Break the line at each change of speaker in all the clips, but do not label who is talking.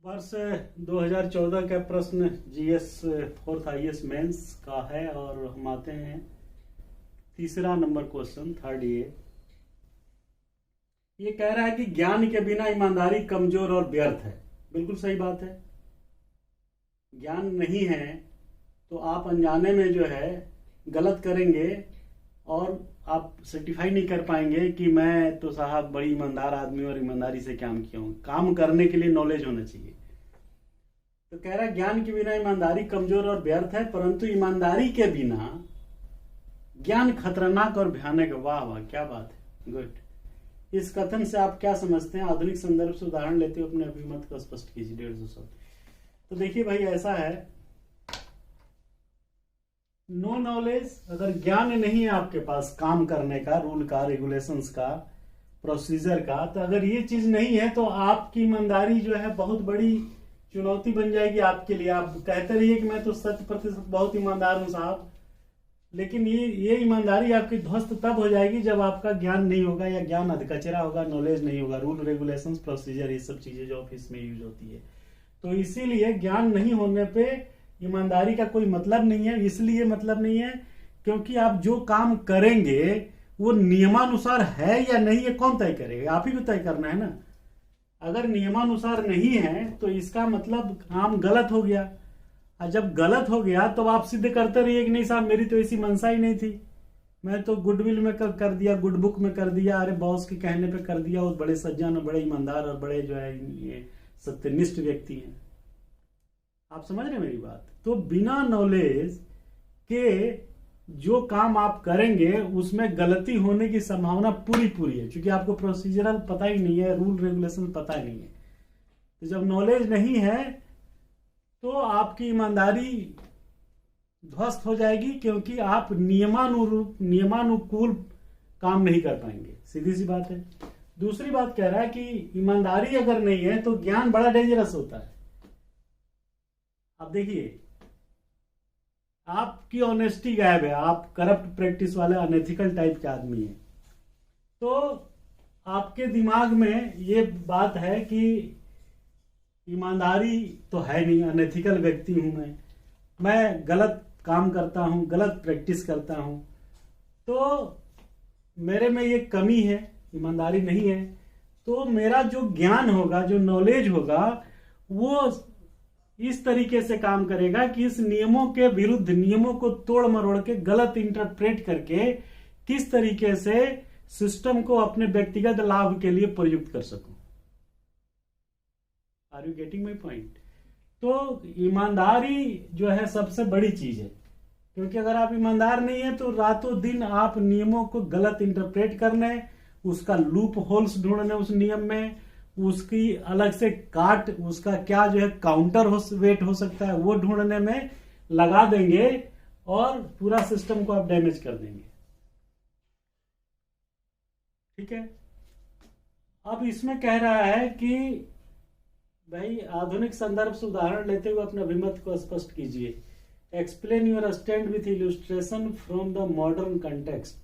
वर्ष 2014 का प्रश्न जीएस फोर्थ आईएएस मेंस का है और हम आते हैं तीसरा नंबर क्वेश्चन थर्ड। ये कह रहा है कि ज्ञान के बिना ईमानदारी कमजोर और व्यर्थ है। बिल्कुल सही बात है। ज्ञान नहीं है तो आप अनजाने में जो है गलत करेंगे और आप सर्टिफाई नहीं कर पाएंगे कि मैं तो साहब बड़ी ईमानदार आदमी और ईमानदारी से काम किया हूं। काम करने के लिए नॉलेज होना चाहिए। तो कह रहा है ज्ञान के बिना ईमानदारी कमजोर और व्यर्थ है, परंतु ईमानदारी के बिना ज्ञान खतरनाक और भयानक। वाह वाह, क्या बात है, गुड। इस कथन से आप क्या समझते हैं? आधुनिक संदर्भ से उदाहरण लेते हुए अपने अभिमत को स्पष्ट कीजिए। 150 शब्द। तो देखिए भाई, ऐसा है, नो नॉलेज, अगर ज्ञान नहीं है आपके पास काम करने का, रूल का, रेगुलेशंस का, प्रोसीजर का, तो अगर ये चीज नहीं है तो आपकी ईमानदारी जो है बहुत बड़ी चुनौती बन जाएगी आपके लिए। आप कहते रहिए कि मैं तो 100% बहुत ईमानदार हूं साहब, लेकिन ये ईमानदारी आपकी ध्वस्त तब हो जाएगी जब आपका ज्ञान नहीं होगा या ज्ञान अधकचरा होगा, नॉलेज नहीं होगा, रूल रेगुलेशंस, प्रोसीजर, ये सब चीजें जो ऑफिस में यूज होती है। तो इसीलिए ज्ञान नहीं होने पे ईमानदारी का कोई मतलब नहीं है। इसलिए मतलब नहीं है क्योंकि आप जो काम करेंगे वो नियमानुसार है या नहीं, ये कौन तय करेगा? आप ही को तय करना है ना। अगर नियमानुसार नहीं है तो इसका मतलब काम गलत हो गया, और जब गलत हो गया तो आप सिद्ध करते रहिए कि नहीं साहब मेरी तो ऐसी मंशा ही नहीं थी, मैं तो गुडविल में कर दिया, गुड बुक में कर दिया, अरे बॉस के कहने पे कर दिया, वो बड़े सज्जन और बड़े ईमानदार और बड़े जो है ये सत्यनिष्ठ व्यक्ति हैं। आप समझ रहे मेरी बात? तो बिना नॉलेज के जो काम आप करेंगे उसमें गलती होने की संभावना पूरी है, क्योंकि आपको प्रोसीजरल पता ही नहीं है, रूल रेगुलेशन पता ही नहीं है। तो जब नॉलेज नहीं है तो आपकी ईमानदारी ध्वस्त हो जाएगी, क्योंकि आप नियमानुकूल काम नहीं कर पाएंगे। सीधी सी बात है। दूसरी बात कह रहा है कि ईमानदारी अगर नहीं है तो ज्ञान बड़ा डेंजरस होता है। अब देखिए, आपकी ऑनेस्टी गायब है, आप करप्ट प्रैक्टिस वाले अनएथिकल टाइप के आदमी हैं, तो आपके दिमाग में ये बात है कि ईमानदारी तो है नहीं, अनएथिकल व्यक्ति हूं मैं गलत काम करता हूं, गलत प्रैक्टिस करता हूं, तो मेरे में ये कमी है, ईमानदारी नहीं है। तो मेरा जो ज्ञान होगा, जो नॉलेज होगा, वो इस तरीके से काम करेगा कि इस नियमों के विरुद्ध, नियमों को तोड़ मरोड़ के, गलत इंटरप्रेट करके किस तरीके से सिस्टम को अपने व्यक्तिगत लाभ के लिए प्रयुक्त कर सकूं। Are you getting my point? तो ईमानदारी जो है सबसे बड़ी चीज है, क्योंकि अगर आप ईमानदार नहीं है तो रातों दिन आप नियमों को गलत इंटरप्रेट करने, उसका लूप होल्स ढूंढने उस नियम में, उसकी अलग से काट, उसका क्या जो है काउंटर वेट हो सकता है वो ढूंढने में लगा देंगे और पूरा सिस्टम को आप डैमेज कर देंगे। ठीक है। अब इसमें कह रहा है कि भाई आधुनिक संदर्भ से उदाहरण लेते हुए अपने अभिमत को स्पष्ट कीजिए। Explain your stand with illustration from the modern context.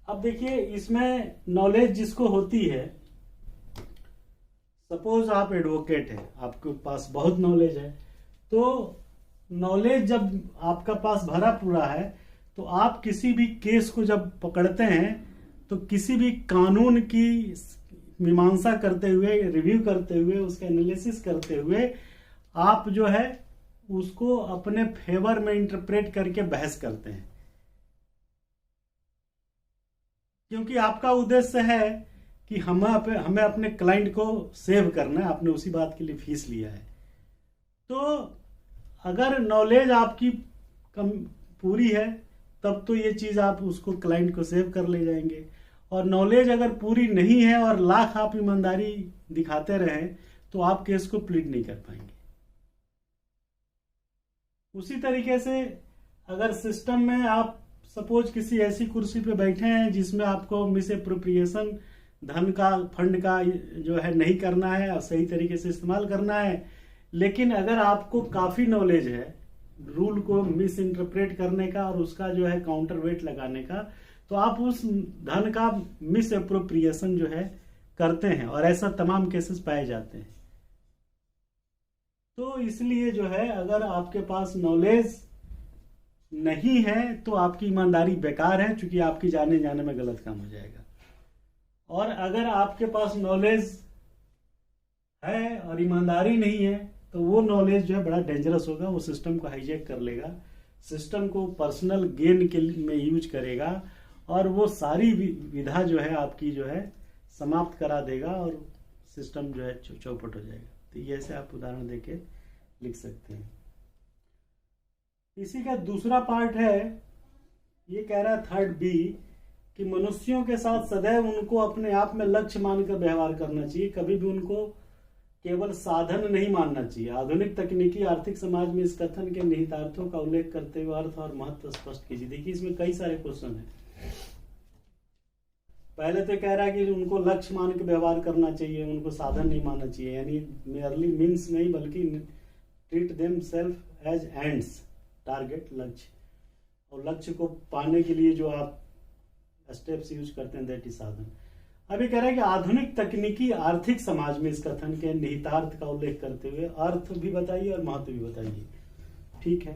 अब देखिए, इसमें नॉलेज जिसको होती है, सपोज आप एडवोकेट हैं, आपके पास बहुत नॉलेज है, तो नॉलेज जब आपका पास भरा पूरा है तो आप किसी भी केस को जब पकड़ते हैं तो किसी भी कानून की मीमांसा करते हुए, रिव्यू करते हुए, उसका एनालिसिस करते हुए आप जो है उसको अपने फेवर में इंटरप्रेट करके बहस करते हैं, क्योंकि आपका उद्देश्य है कि हमें अपने क्लाइंट को सेव करना है, आपने उसी बात के लिए फीस लिया है। तो अगर नॉलेज आपकी पूरी है तब तो ये चीज आप उसको क्लाइंट को सेव कर ले जाएंगे, और नॉलेज अगर पूरी नहीं है और लाख आप ईमानदारी दिखाते रहें तो आप केस को प्लीड नहीं कर पाएंगे। उसी तरीके से अगर सिस्टम में आप सपोज किसी ऐसी कुर्सी पे बैठे हैं जिसमें आपको मिस एप्रोप्रिएशन, धन का, फंड का जो है नहीं करना है और सही तरीके से इस्तेमाल करना है, लेकिन अगर आपको काफी नॉलेज है रूल को मिस इंटरप्रेट करने का और उसका जो है काउंटर वेट लगाने का, तो आप उस धन का मिस एप्रोप्रिएशन जो है करते हैं, और ऐसा तमाम केसेस पाए जाते हैं। तो इसलिए जो है, अगर आपके पास नॉलेज नहीं है तो आपकी ईमानदारी बेकार है, क्योंकि आपकी जाने जाने में गलत काम हो जाएगा। और अगर आपके पास नॉलेज है और ईमानदारी नहीं है तो वो नॉलेज जो है बड़ा डेंजरस होगा, वो सिस्टम को हाईजैक कर लेगा, सिस्टम को पर्सनल गेन के में यूज करेगा, और वो सारी विधा जो है आपकी जो है समाप्त करा देगा, और सिस्टम जो है चौपट हो जाएगा। तो ये ऐसे आप उदाहरण देके लिख सकते हैं। इसी का दूसरा पार्ट है, ये कह रहा है थर्ड बी, कि मनुष्यों के साथ सदैव उनको अपने आप में लक्ष्य मानकर व्यवहार करना चाहिए, कभी भी उनको केवल साधन नहीं मानना चाहिए। आधुनिक तकनीकी आर्थिक समाज में इस कथन के निहितार्थों का उल्लेख करते हुए अर्थ और महत्व स्पष्ट कीजिए। देखिए इसमें कई सारे क्वेश्चन हैं। पहले तो कह रहा है कि उनको लक्ष्य मान के व्यवहार करना चाहिए, उनको साधन नहीं मानना चाहिए, यानी मेयरली मीन्स नहीं बल्कि treat them self as ends, target लक्ष्य, और लक्ष्य को पाने के लिए जो आप स्टेप्स यूज करते हैं दैट इज साधन। अभी कह रहा है कि आधुनिक तकनीकी आर्थिक समाज में इस कथन के निहितार्थ का उल्लेख करते हुए अर्थ भी बताइए और महत्व भी बताइए। ठीक है,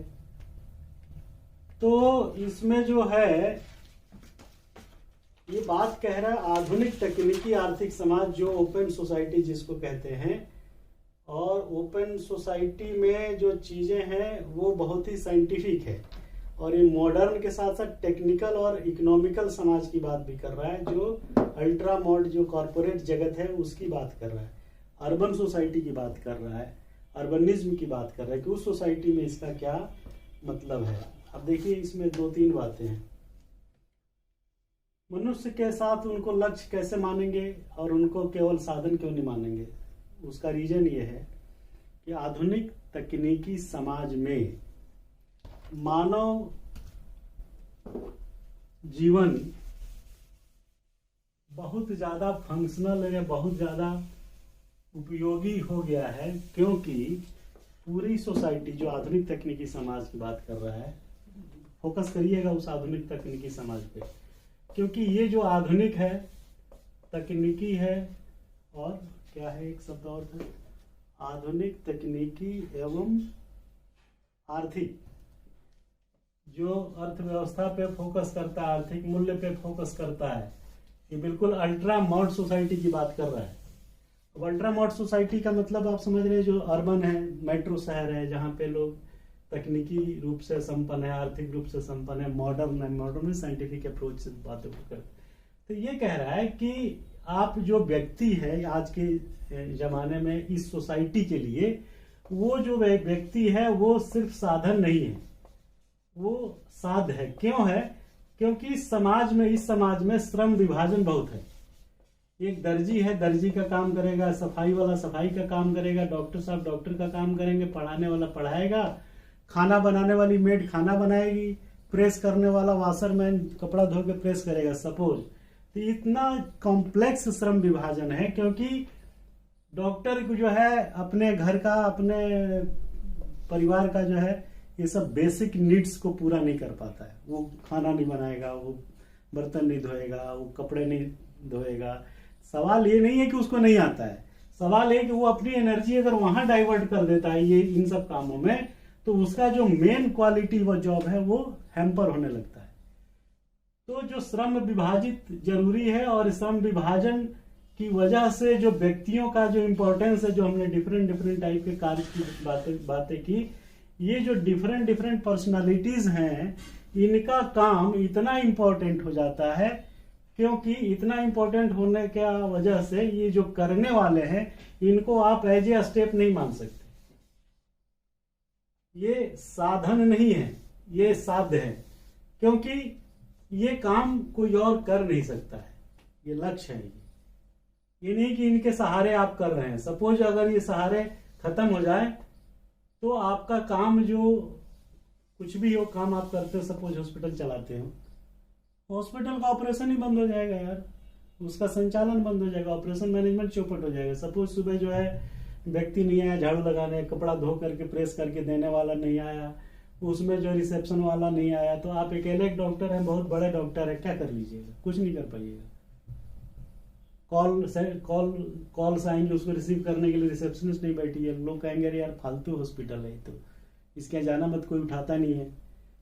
तो इसमें जो है ये बात कह रहा है आधुनिक तकनीकी आर्थिक समाज, जो ओपन सोसाइटी जिसको कहते हैं, और ओपन सोसाइटी में जो चीजें हैं वो बहुत ही साइंटिफिक है, और ये मॉडर्न के साथ साथ टेक्निकल और इकोनॉमिकल समाज की बात भी कर रहा है, जो अल्ट्रा मॉड जो कॉर्पोरेट जगत है उसकी बात कर रहा है, अर्बन सोसाइटी की बात कर रहा है, अर्बनिज्म की बात कर रहा है कि उस सोसाइटी में इसका क्या मतलब है। अब देखिए इसमें दो तीन बातें हैं। मनुष्य के साथ उनको लक्ष्य कैसे मानेंगे और उनको केवल साधन क्यों नहीं मानेंगे, उसका रीजन ये है कि आधुनिक तकनीकी समाज में मानव जीवन बहुत ज्यादा फंक्शनल या बहुत ज्यादा उपयोगी हो गया है, क्योंकि पूरी सोसाइटी जो आधुनिक तकनीकी समाज की बात कर रहा है, फोकस करिएगा उस आधुनिक तकनीकी समाज पे, क्योंकि ये जो आधुनिक है, तकनीकी है, और क्या है एक शब्द और है, आधुनिक तकनीकी एवं आर्थिक, जो अर्थव्यवस्था पे फोकस करता है, आर्थिक मूल्य पे फोकस करता है, ये बिल्कुल अल्ट्रा मॉड सोसाइटी की बात कर रहा है। अब अल्ट्रा मॉड सोसाइटी का मतलब आप समझ रहे हैं, जो अर्बन है, मेट्रो शहर है, जहाँ पे लोग तकनीकी रूप से संपन्न है, आर्थिक रूप से संपन्न है, मॉडर्न है, मॉडर्न में साइंटिफिक अप्रोच से बातों को करते। तो ये कह रहा है कि आप जो व्यक्ति है आज के जमाने में इस सोसाइटी के लिए, वो जो व्यक्ति है वो सिर्फ साधन नहीं है, वो साध है। क्यों है? क्योंकि इस समाज में श्रम विभाजन बहुत है। एक दर्जी है, दर्जी का काम करेगा, सफाई वाला सफाई का काम करेगा, डॉक्टर साहब डॉक्टर का काम करेंगे, पढ़ाने वाला पढ़ाएगा, खाना बनाने वाली मेड खाना बनाएगी, प्रेस करने वाला वाशरमैन कपड़ा धो के प्रेस करेगा सपोज। तो इतना कॉम्प्लेक्स श्रम विभाजन है, क्योंकि डॉक्टर को जो है अपने घर का, अपने परिवार का जो है ये सब बेसिक नीड्स को पूरा नहीं कर पाता है। वो खाना नहीं बनाएगा, वो बर्तन नहीं धोएगा, वो कपड़े नहीं धोएगा। सवाल ये नहीं है कि उसको नहीं आता है, सवाल है कि वो अपनी एनर्जी अगर वहां डाइवर्ट कर देता है ये इन सब कामों में, तो उसका जो मेन क्वालिटी वो जॉब है वो हैम्पर होने लगता है। तो जो श्रम विभाजित जरूरी है, और श्रम विभाजन की वजह से जो व्यक्तियों का जो इम्पोर्टेंस है, जो हमने डिफरेंट टाइप के कार्य की बातें की, ये जो डिफरेंट पर्सनालिटीज हैं, इनका काम इतना इम्पोर्टेंट हो जाता है, क्योंकि इतना इम्पोर्टेंट होने की वजह से ये जो करने वाले हैं इनको आप एज ए स्टेप नहीं मान सकते। ये साधन नहीं है, ये साध्य है, क्योंकि ये काम कोई और कर नहीं सकता है, ये लक्ष्य है। ये नहीं कि इनके सहारे आप कर रहे हैं। सपोज अगर ये सहारे खत्म हो जाए तो आपका काम, जो कुछ भी हो काम आप करते हो, सपोज हॉस्पिटल चलाते हो, हॉस्पिटल का ऑपरेशन ही बंद हो जाएगा यार, उसका संचालन बंद हो जाएगा, ऑपरेशन मैनेजमेंट चौपट हो जाएगा। सपोज सुबह जो है व्यक्ति नहीं आया झाड़ू लगाने, कपड़ा धो करके प्रेस करके देने वाला नहीं आया, उसमें जो रिसेप्शन वाला नहीं आया, तो आप अकेले एक डॉक्टर हैं, बहुत बड़े डॉक्टर है, क्या कर लीजिएगा? कुछ नहीं कर पाइएगा। कॉल्स आएंगे उसको रिसीव करने के लिए, रिसेप्शनिस्ट नहीं बैठी है, लोग कहेंगे अरे यार फालतू हॉस्पिटल है तो इसके यहाँ जाना मत, कोई उठाता नहीं है,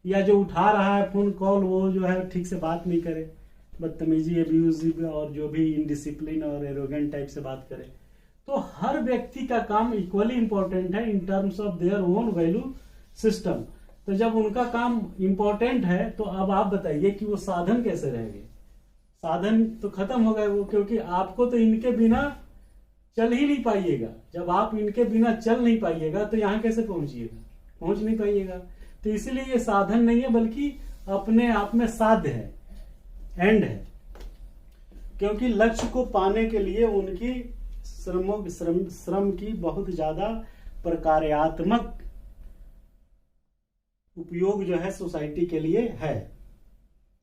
या जो उठा रहा है फोन कॉल वो जो है ठीक से बात नहीं करे, बदतमीजी, अब्यूजिव और जो भी इनडिसिप्लिन और एरोगेंट टाइप से बात करे। तो हर व्यक्ति का काम इक्वली इंपॉर्टेंट है in terms of their own value system. तो जब उनका काम इंपॉर्टेंट है तो अब आप बताइए कि वो साधन कैसे रहेंगे? साधन तो खत्म हो गए वो, क्योंकि आपको तो इनके बिना चल ही नहीं पाइएगा। जब आप इनके बिना चल नहीं पाइएगा तो यहाँ कैसे पहुंचिएगा? पहुंच नहीं पाइएगा। तो इसलिए ये साधन नहीं है बल्कि अपने आप में साध्य है, एंड है, क्योंकि लक्ष्य को पाने के लिए उनकी श्रम की बहुत ज्यादा प्रकार्यात्मक उपयोग जो है सोसाइटी के लिए है।